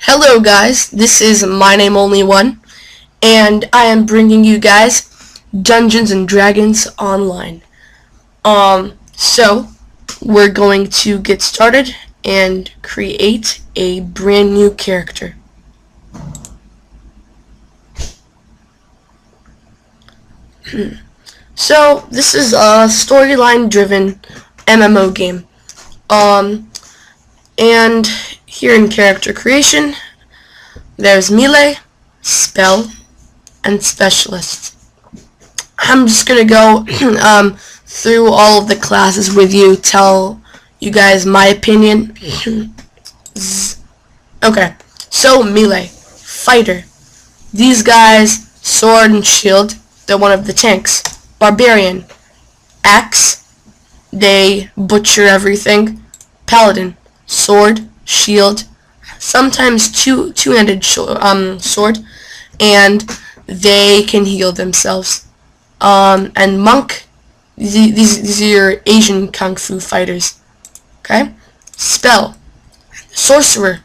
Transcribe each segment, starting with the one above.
Hello guys, this is My Name Only One, and I am bringing you guys Dungeons and Dragons Online. So we're going to get started and create a brand new character. So this is a storyline driven MMO game. And here in character creation, there's melee, spell, and specialist. I'm just gonna go through all of the classes with you, tell you guys my opinion. Okay, so melee, fighter. These guys, sword and shield, they're one of the tanks. Barbarian, axe, they butcher everything. Paladin, sword, shield, sometimes two-handed sword, and they can heal themselves. And monk, these are your Asian kung fu fighters. Okay, spell, sorcerer,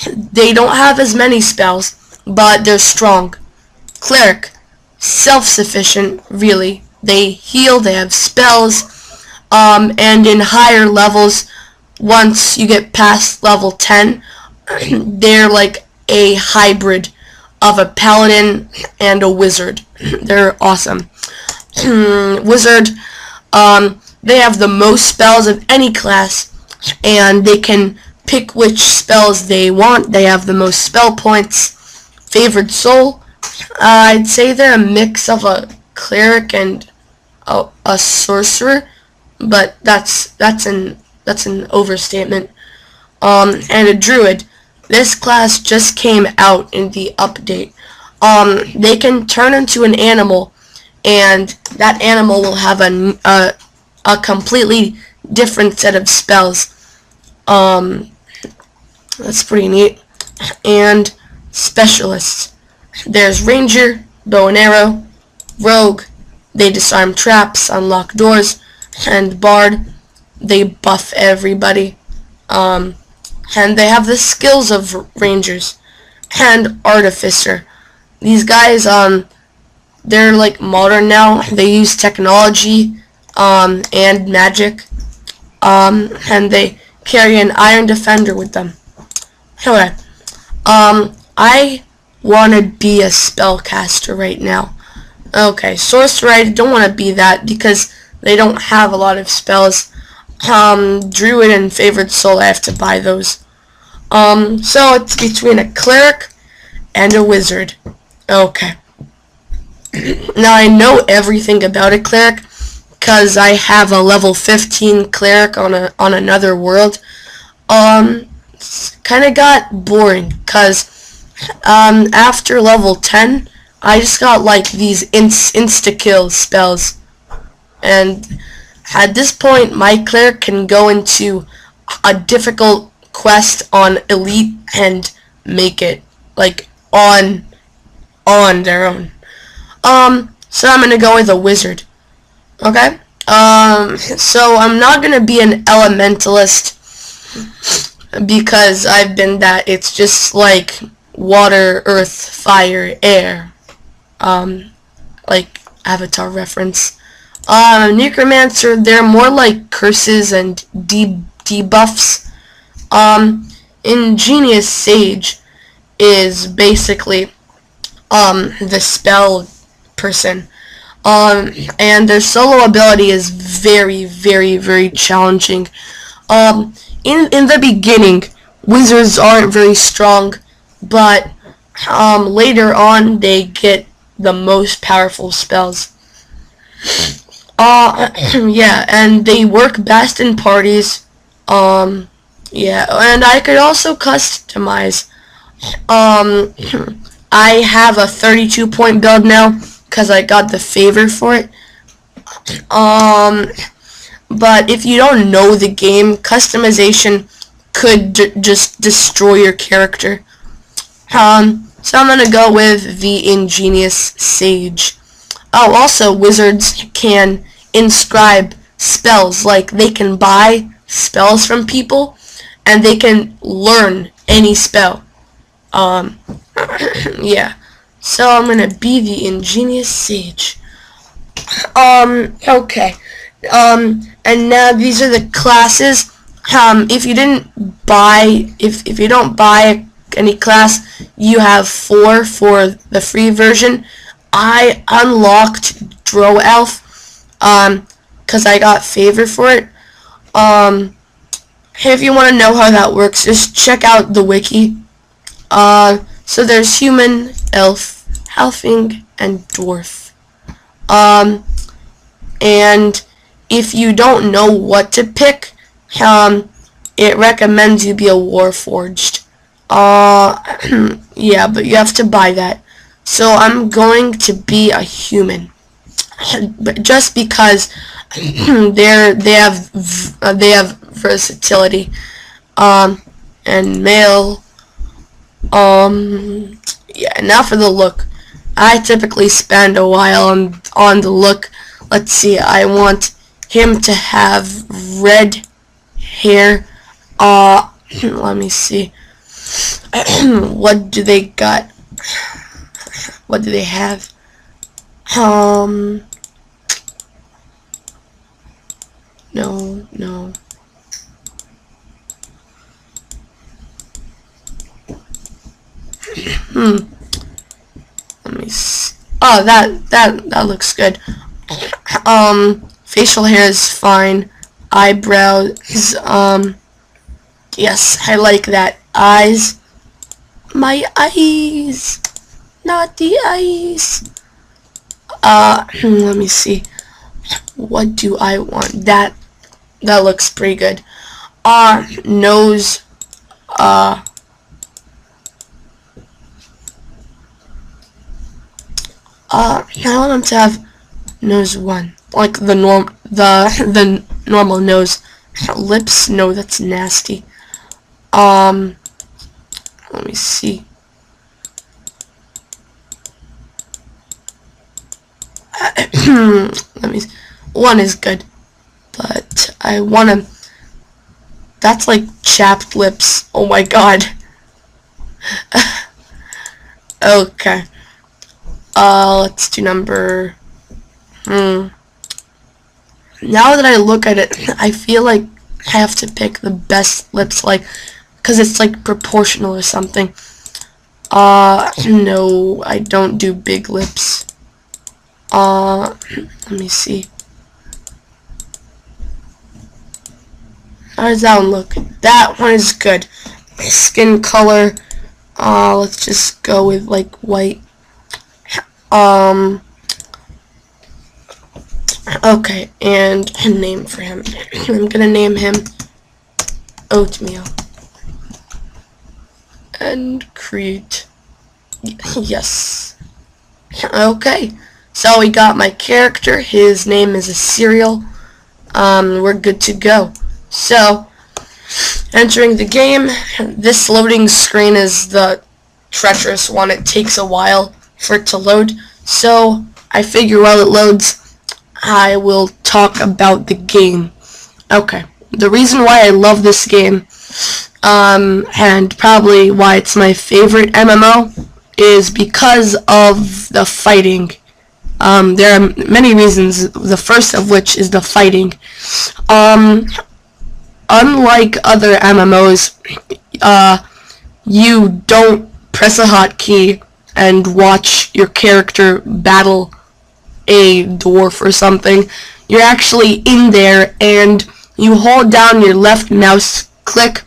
they don't have as many spells, but they're strong. Cleric, self-sufficient, really. They heal, they have spells, and in higher levels, once you get past level 10, they're like a hybrid of a paladin and a wizard. They're awesome. Wizard, they have the most spells of any class, and they can pick which spells they want. They have the most spell points. Favored soul, I'd say they're a mix of a cleric and a sorcerer, but that's an overstatement. And a druid. This class just came out in the update. They can turn into an animal, and that animal will have a completely different set of spells. That's pretty neat. And specialists. There's ranger, bow and arrow, rogue, they disarm traps, unlock doors, and bard, they buff everybody. And they have the skills of rangers. And artificer. These guys, they're like modern now. They use technology, and magic. And they carry an iron defender with them. Okay. I want to be a spellcaster right now. Okay, sorcerer, I don't want to be that because they don't have a lot of spells. Druid and favored soul, I have to buy those. So it's between a cleric and a wizard. Okay. Now I know everything about a cleric because I have a level 15 cleric on another world. It's kind of got boring because after level 10, I just got like these insta-kill spells. And at this point, my cleric can go into a difficult quest on elite and make it like on their own. So I'm gonna go with a wizard. Okay. So I'm not gonna be an elementalist because I've been that. It's just like water, earth, fire, air. Like Avatar reference. Necromancer, they're more like curses and debuffs. Ingenious Sage is basically the spell person. And their solo ability is very, very, very challenging. In the beginning, wizards aren't very strong, but later on they get the most powerful spells. Yeah, and they work best in parties. Yeah, and I could also customize. I have a 32 point build now because I got the favor for it. But if you don't know the game, customization could just destroy your character. So I'm gonna go with the Ingenious Sage. Oh, also wizards can inscribe spells, like they can buy spells from people, and they can learn any spell. Yeah. So I'm gonna be the ingenious sage. Okay. And now these are the classes. If you didn't buy, if you don't buy any class, you have 4 for the free version. I unlocked Drow Elf, cause I got favor for it. If you want to know how that works, just check out the wiki. So there's human, elf, halfling, and dwarf. And if you don't know what to pick, it recommends you be a warforged. Yeah, but you have to buy that. So I'm going to be a human, but just because they have versatility. And male. Yeah. Now for the look. I typically spend a while on the look. Let's see. I want him to have red hair. Let me see. What do they got? What do they have? No. Let me see. Oh, that looks good. Facial hair is fine. Eyebrows, yes, I like that. Eyes. My eyes. Not the eyes. Let me see. What do I want? That looks pretty good. Nose. I want them to have nose 1, like the normal nose. Lips, no, that's nasty. Let me see. Let me. 1 is good, but I want to. That's like chapped lips. Oh my god. Okay. Let's do number. Now that I look at it, I feel like I have to pick the best lips, like, cause it's like proportional or something. No, I don't do big lips. Let me see. How does that one look? That one is good. Skin color. Let's just go with like white. Okay, and a name for him. I'm gonna name him Oatmeal. And create. Yes. Okay. So we got my character. His name is a cereal. We're good to go. So, entering the game. This loading screen is the treacherous one. It takes a while for it to load. So, I figure while it loads, I will talk about the game. Okay. The reason why I love this game, and probably why it's my favorite MMO, is because of the fighting. There are many reasons, the first of which is the fighting. Unlike other MMOs, you don't press a hotkey and watch your character battle a dwarf or something. You're actually in there and you hold down your left mouse click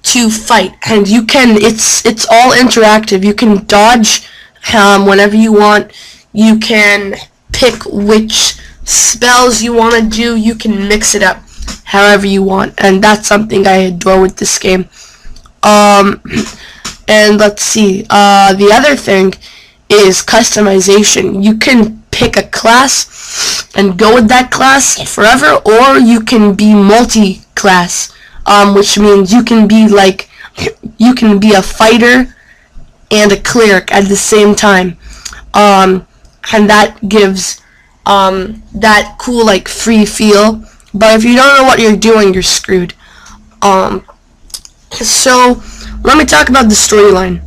to fight, and you can, it's all interactive. You can dodge whenever you want. You can pick which spells you want to do. You can mix it up however you want, and that's something I adore with this game. And let's see, the other thing is customization. You can pick a class and go with that class forever, or you can be multi-class, which means you can be a fighter and a cleric at the same time, and that gives that cool like free feel. But if you don't know what you're doing, you're screwed. So let me talk about the storyline.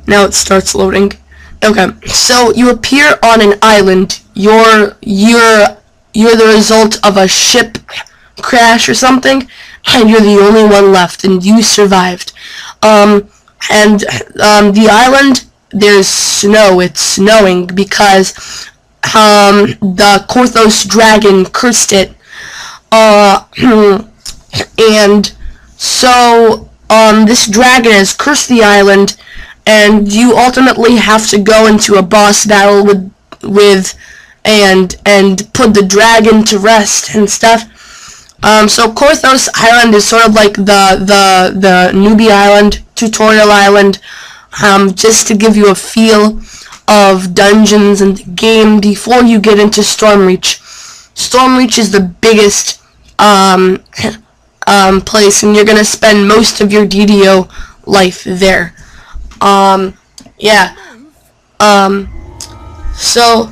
Now it starts loading. Okay, so you appear on an island. You're the result of a ship crash or something, and you're the only one left, and you survived. The island, there's snow. It's snowing because the Korthos dragon cursed it. And so this dragon has cursed the island, and you ultimately have to go into a boss battle with and put the dragon to rest and stuff. So Korthos Island is sort of like the newbie island, tutorial island, just to give you a feel of dungeons and the game before you get into Stormreach. Stormreach is the biggest place, and you're gonna spend most of your DDO life there. Yeah. So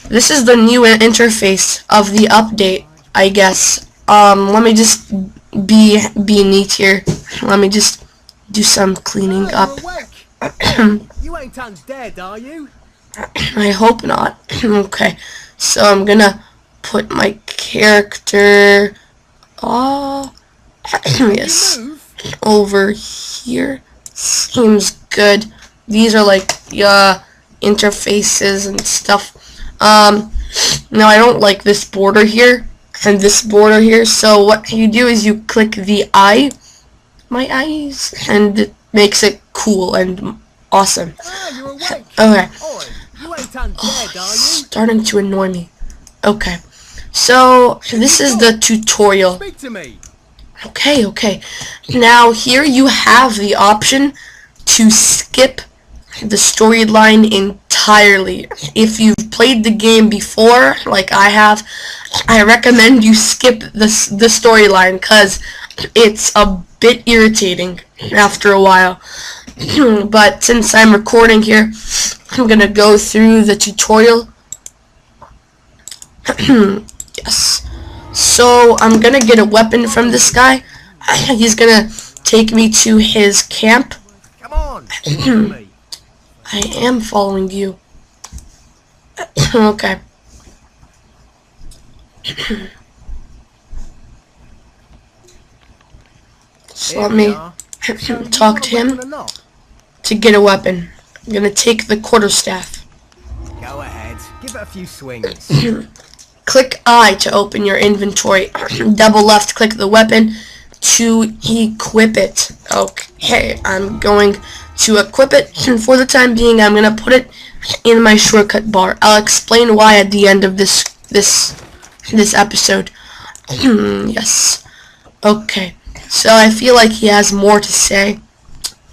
this is the new interface of the update, I guess. Let me just be neat here. Let me just do some cleaning up. You ain't undead, are you? I hope not. Okay, so I'm gonna put my character yes, over here. Seems good. These are like interfaces and stuff. Now I don't like this border here and this border here, so what you do is you click the eye, my eyes, and it makes it cool and awesome. Okay. Starting to annoy me. Okay. So this is the tutorial. Speak to me. Okay. Now here you have the option to skip the storyline entirely. If you've played the game before, like I have, I recommend you skip the storyline, because it's a bit irritating after a while. But since I'm recording here, I'm gonna go through the tutorial. Yes. So I'm gonna get a weapon from this guy. He's gonna take me to his camp. Come on. I am following you. Okay. So let me talk to him to get a weapon. I'm gonna take the quarterstaff. Go ahead. Give it a few swings. Click I to open your inventory. Double left click the weapon to equip it. Okay, I'm going to equip it, and for the time being I'm gonna put it in my shortcut bar. I'll explain why at the end of this episode. Yes. Okay. So I feel like he has more to say.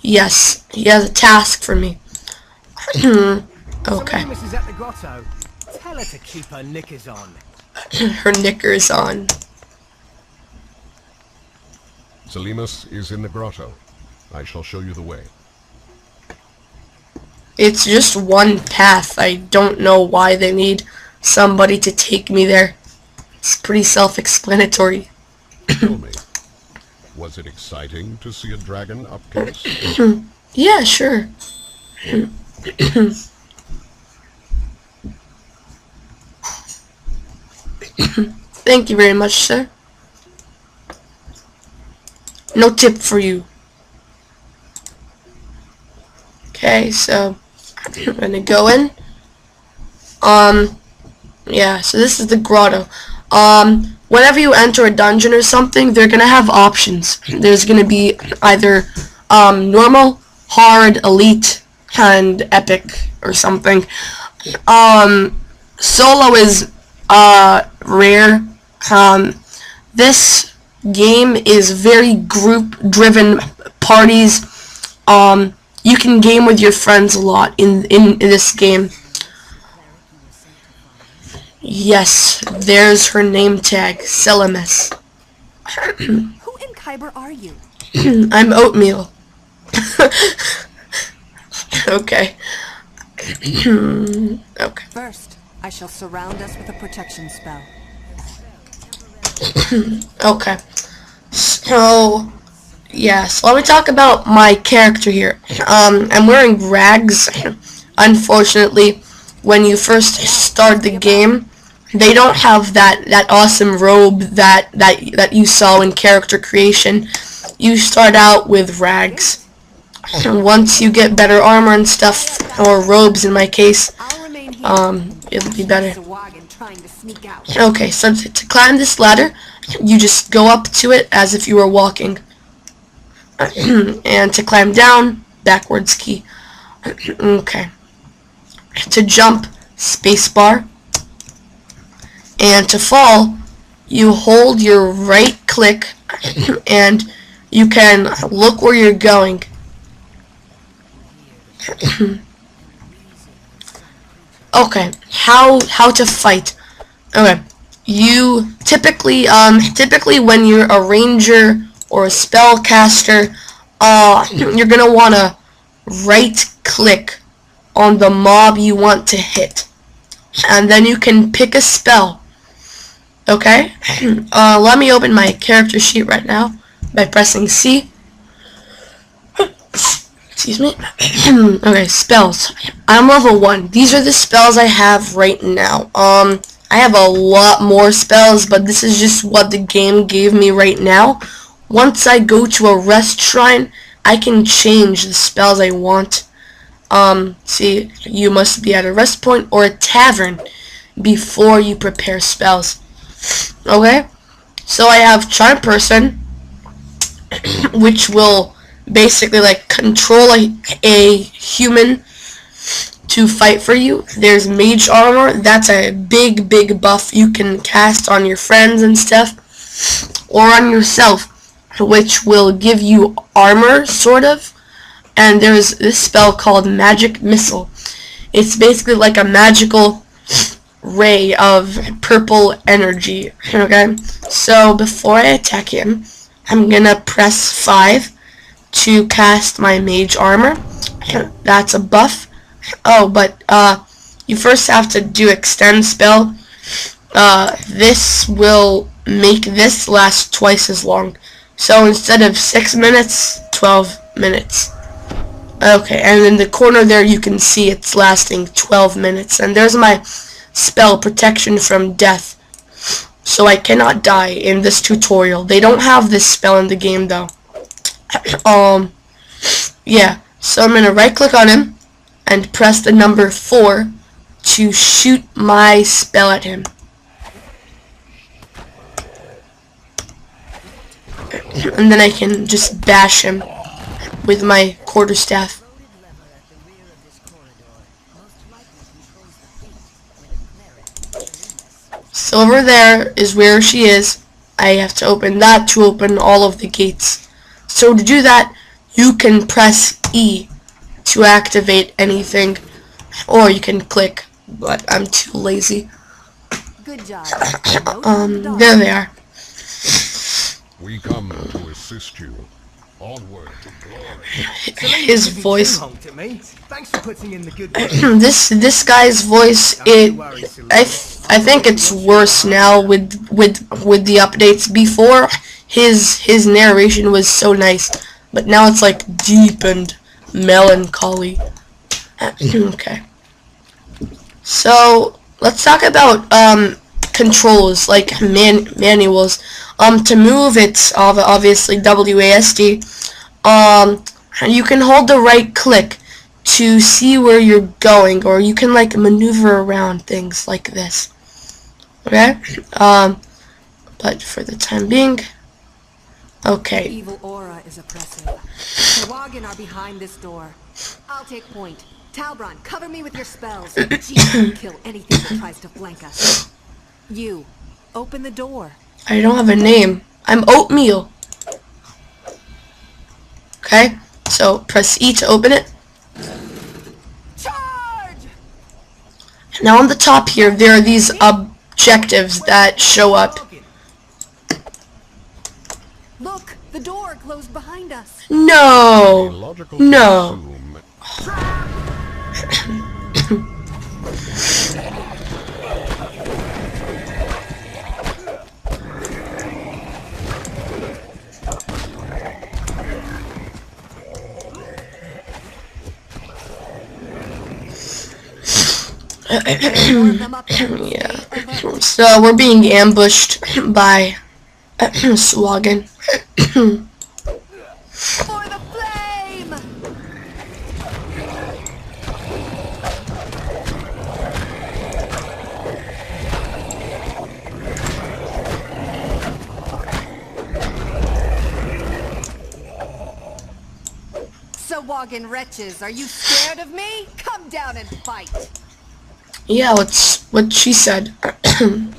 Yes, he has a task for me. Okay. Mrs. at the grotto. Tell her to keep her knickers on. Her knickers on. Selimus is in the grotto. I shall show you the way. It's just one path. I don't know why they need somebody to take me there. It's pretty self-explanatory. Tell me, was it exciting to see a dragon up close? Yeah, sure. Thank you very much, sir. No tip for you. Okay, so I'm gonna go in. Yeah, so this is the grotto. Whenever you enter a dungeon or something, they're gonna have options. There's gonna be either normal, hard, elite, and epic or something. Solo is rare. This game is very group-driven parties. You can game with your friends a lot in this game. Yes, there's her name tag, Selimus. Who in Kyber are you? I'm Oatmeal. Okay. Okay. First, I shall surround us with a protection spell. Okay. So, Yeah, so let me talk about my character here. I'm wearing rags. Unfortunately, when you first start the game, they don't have that awesome robe that you saw in character creation. You start out with rags. And once you get better armor and stuff, or robes in my case, I'll remain here. it'll be better. Trying to sneak out. Okay, so to climb this ladder, you just go up to it as if you were walking. And to climb down, backwards key. Okay. To jump, spacebar. And to fall, you hold your right click and you can look where you're going. Okay, how to fight. Okay, you typically when you're a ranger or a spellcaster, you're gonna wanna right click on the mob you want to hit, and then you can pick a spell. Okay, let me open my character sheet right now by pressing C. Excuse me. Okay, spells. I'm level 1. These are the spells I have right now. I have a lot more spells, but this is just what the game gave me right now. Once I go to a rest shrine, I can change the spells I want. See, you must be at a rest point or a tavern before you prepare spells. Okay? So I have Charm Person, which will basically like control a human to fight for you. There's Mage Armor. That's a big buff you can cast on your friends and stuff, or on yourself, which will give you armor, sort of. And there's this spell called Magic Missile. It's basically like a magical ray of purple energy. Okay, so before I attack him, I'm gonna press 5 to cast my Mage Armor. That's a buff. Oh, but you first have to do Extend spell. This will make this last twice as long. So instead of 6 minutes, 12 minutes. Okay, and in the corner there you can see it's lasting 12 minutes. And there's my spell, Protection from Death. So I cannot die in this tutorial. They don't have this spell in the game though. Yeah, so I'm gonna right click on him and press the number 4 to shoot my spell at him. And then I can just bash him with my quarterstaff. So over there is where she is. I have to open that to open all of the gates. So to do that, you can press E to activate anything, or you can click, but I'm too lazy. Good job. There they are. We come to assist you. Onward to glory. His voice. Thanks for putting in the good work. This guy's voice, I think it's worse now with the updates. Before, his narration was so nice, but now it's like deep and melancholy. Okay. So let's talk about controls, like manuals. To move, it's obviously WASD. You can hold the right click to see where you're going, or you can like maneuver around things like this. Okay? But for the time being, okay. Evil aura is oppressive. The Wagon are behind this door. I'll take point. Talbron, cover me with your spells. Jeez, kill anything that tries to flank us. You, open the door. I don't have a name. I'm Oatmeal. Okay, so press E to open it. Charge! Now on the top here, there are these objectives that show up. Look, the door closed behind us. No! Logical No. to assume More of them up there. Yeah. Stay alert. So we're being ambushed by Swaggin. For the flame! Sawagan wretches, are you scared of me? Come down and fight! Yeah, what's what she said. The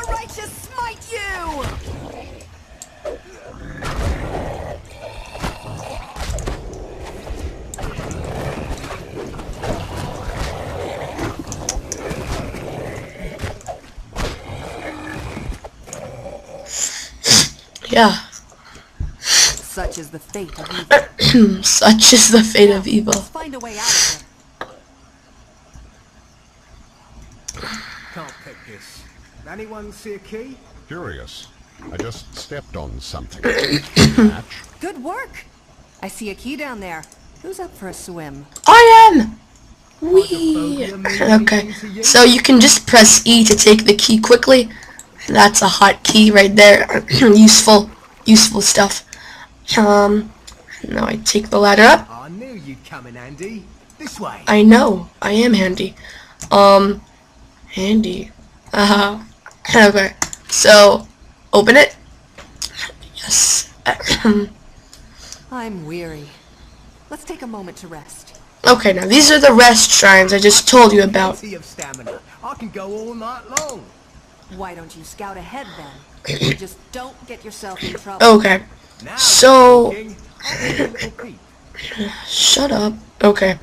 righteous smite you! Yeah. Such is the fate of evil. Such is the fate of evil. Let's find a way out of here. Can't pick this. Anyone see a key? Curious. I just stepped on something. Match. Good work! I see a key down there. Who's up for a swim? I am! Wee! Okay, so you can just press E to take the key quickly. That's a hot key right there. useful stuff. Now I take the ladder up. I knew you'd come in handy. This way. I know, I am handy. Handy. Okay, so, open it. Yes. I'm weary. Let's take a moment to rest. Okay, now these are the rest shrines I just told you about. Plenty of stamina. I can go all night long. Why don't you scout ahead then? Just don't get yourself in trouble. Okay, Now so, you're talking. I'll take a little peek. shut up. Okay.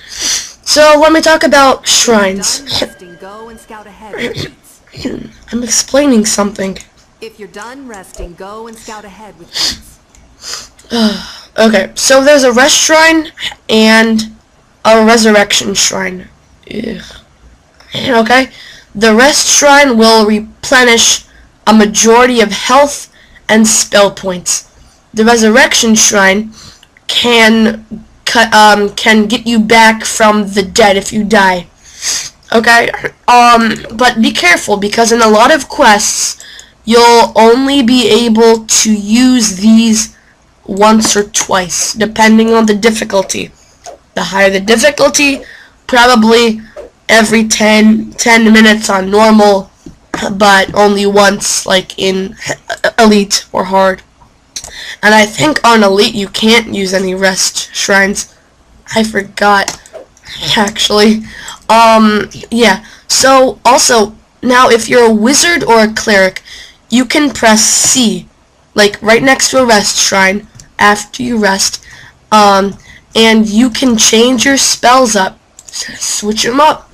So, let me talk about shrines. Done resting, go and scout ahead with beats. I'm explaining something. If you're done resting, go and scout ahead with beats. Okay, so there's a rest shrine and a resurrection shrine. Ugh. Okay, the rest shrine will replenish a majority of health and spell points. The resurrection shrine can get you back from the dead if you die. Okay, but be careful because in a lot of quests you'll only be able to use these once or twice, depending on the difficulty. The higher the difficulty, probably every 10 minutes on normal, but only once, like in Elite or Hard. And I think on Elite you can't use any rest shrines. I forgot, actually. Yeah, so also, now if you're a wizard or a cleric, you can press C, like right next to a rest shrine, after you rest, and you can change your spells up, switch them up,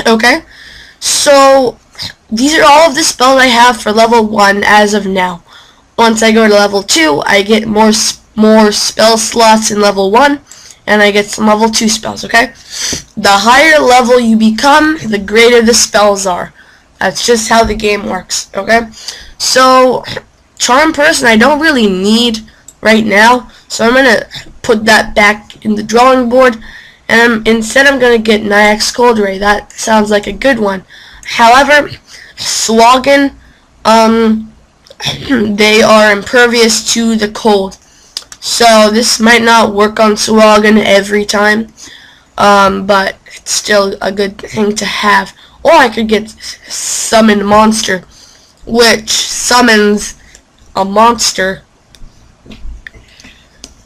okay? So, these are all of the spells I have for level 1 as of now. Once I go to level 2, I get more spell slots in level 1, and I get some level 2 spells, okay? The higher level you become, the greater the spells are. That's just how the game works, okay? So, Charm Person I don't really need right now, so I'm gonna put that back in the drawing board, and instead I'm gonna get Nyax Cold Ray. That sounds like a good one. However, Swaggin, they are impervious to the cold, so this might not work on Swaggin every time, but it's still a good thing to have. Or I could get Summon Monster, which summons a monster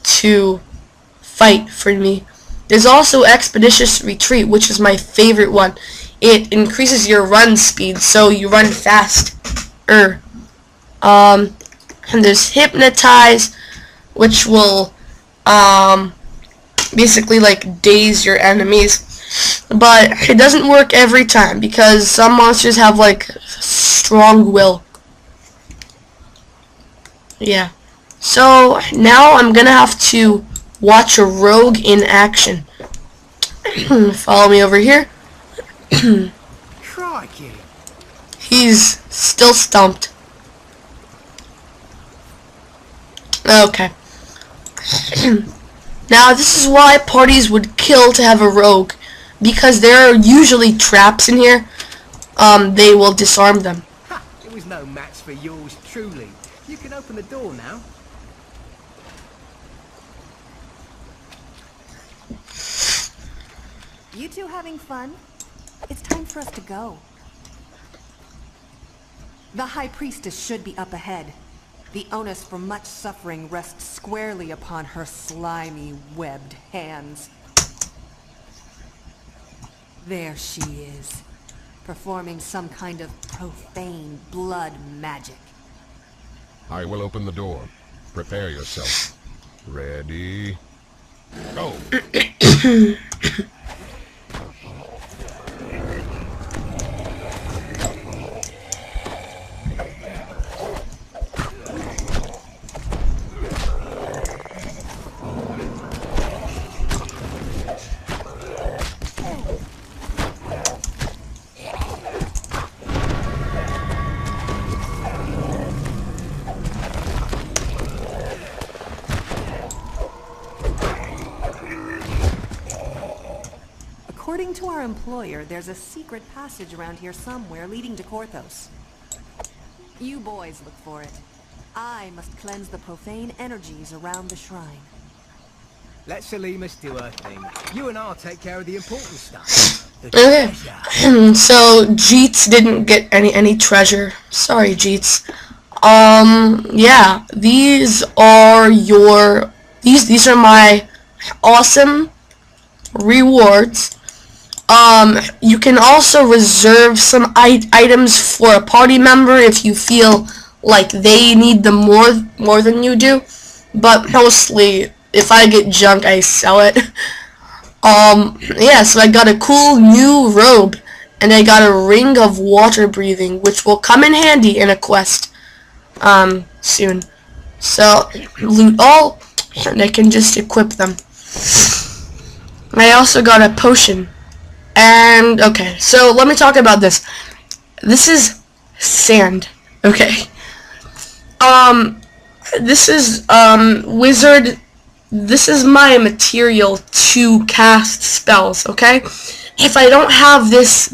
to fight for me. There's also Expeditious Retreat, which is my favorite one. It increases your run speed, so you run faster. And there's Hypnotize, which will basically like daze your enemies, but it doesn't work every time because some monsters have like strong will. Yeah. So now I'm gonna have to watch a rogue in action. Follow me over here. Crikey. He's still stumped. Okay. Now this is why parties would kill to have a rogue, because there are usually traps in here, they will disarm them. Ha! It was no match for yours, truly. You can open the door now. You two having fun? It's time for us to go. The High Priestess should be up ahead. The onus for much suffering rests squarely upon her slimy, webbed hands. There she is, performing some kind of profane blood magic. I will open the door. Prepare yourself. Ready? Go! According to our employer, there's a secret passage around here somewhere leading to Korthos. You boys look for it. I must cleanse the profane energies around the shrine. Let Selimus do her thing. You and I'll take care of the important stuff. The Okay. treasure. So Jeets didn't get any treasure. Sorry, Jeets. Yeah, these are my awesome rewards. You can also reserve some items for a party member if you feel like they need them more than you do. But mostly, if I get junk, I sell it. Yeah, so I got a cool new robe, and I got a ring of water breathing, which will come in handy in a quest, soon. So, loot all, and I can just equip them. I also got a potion. And, okay, so let me talk about this. This is sand, okay? This is, wizard, this is my material to cast spells, okay? If I don't have this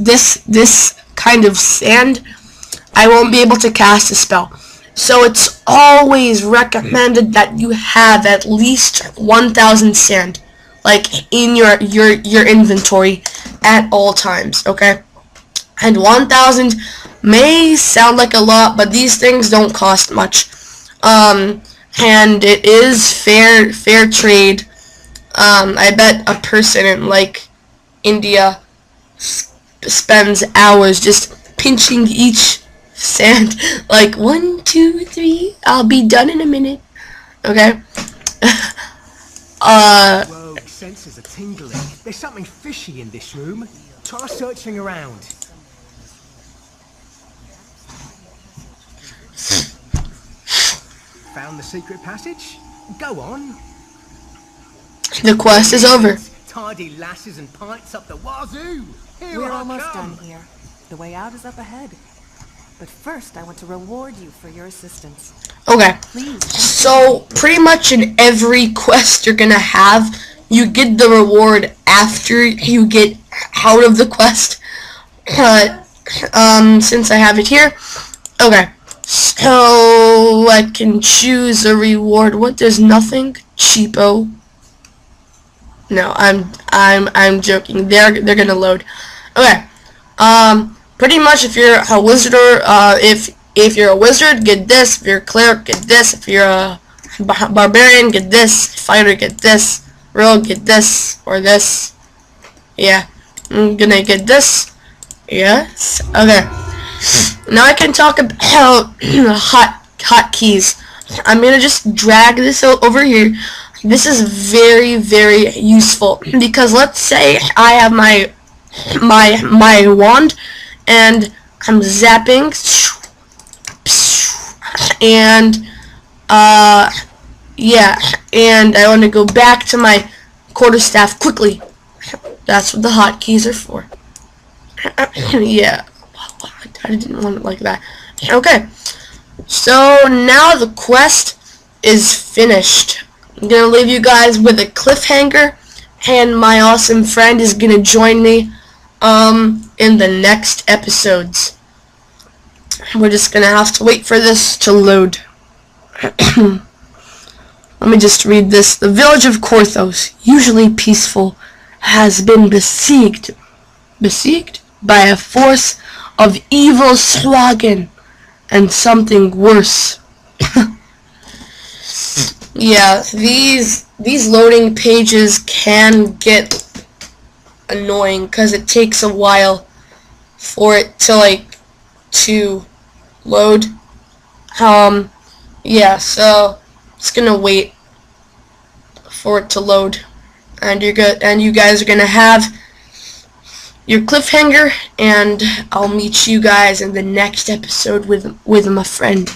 kind of sand, I won't be able to cast a spell. So it's always recommended that you have at least 1,000 sand, like, in your inventory at all times, okay? And 1,000 may sound like a lot, but these things don't cost much. And it is fair trade. I bet a person in, like, India spends hours just pinching each sand, like, 1, 2, 3, I'll be done in a minute, okay? Whoa, senses are tingling. There's something fishy in this room. Try searching around. Found the secret passage? Go on. The quest is over. Tidy lasses and pints up the wazoo. Here We're I almost come. done here. The way out is up ahead. But first, I want to reward you for your assistance. Okay. Please. So, pretty much in every quest you're gonna have, you get the reward after you get out of the quest. But, since I have it here, okay. So, I can choose a reward. What? There's nothing? Cheapo. No, I'm joking. They're gonna load. Okay. Pretty much if you're a wizard, if you're a wizard, get this. If you're a cleric, get this. If you're a barbarian, get this. Fighter, get this. Rogue, get this or this. Yeah, I'm gonna get this. Yes. Okay. Now I can talk about hotkeys. I'm gonna just drag this over here. This is very useful because let's say I have my wand and I'm zapping and yeah, and I want to go back to my quarterstaff quickly. That's what the hotkeys are for. Yeah, I didn't want it like that. Okay, so now the quest is finished. I'm gonna leave you guys with a cliffhanger, and my awesome friend is gonna join me in the next episodes. We're just gonna have to wait for this to load. Let me just read this. The village of Korthos, usually peaceful, has been besieged by a force of evil Swagan and something worse. Yeah, these loading pages can get annoying because it takes a while for it to load. Yeah, so it's gonna wait for it to load, and you guys are gonna have your cliffhanger, and I'll meet you guys in the next episode with my friend.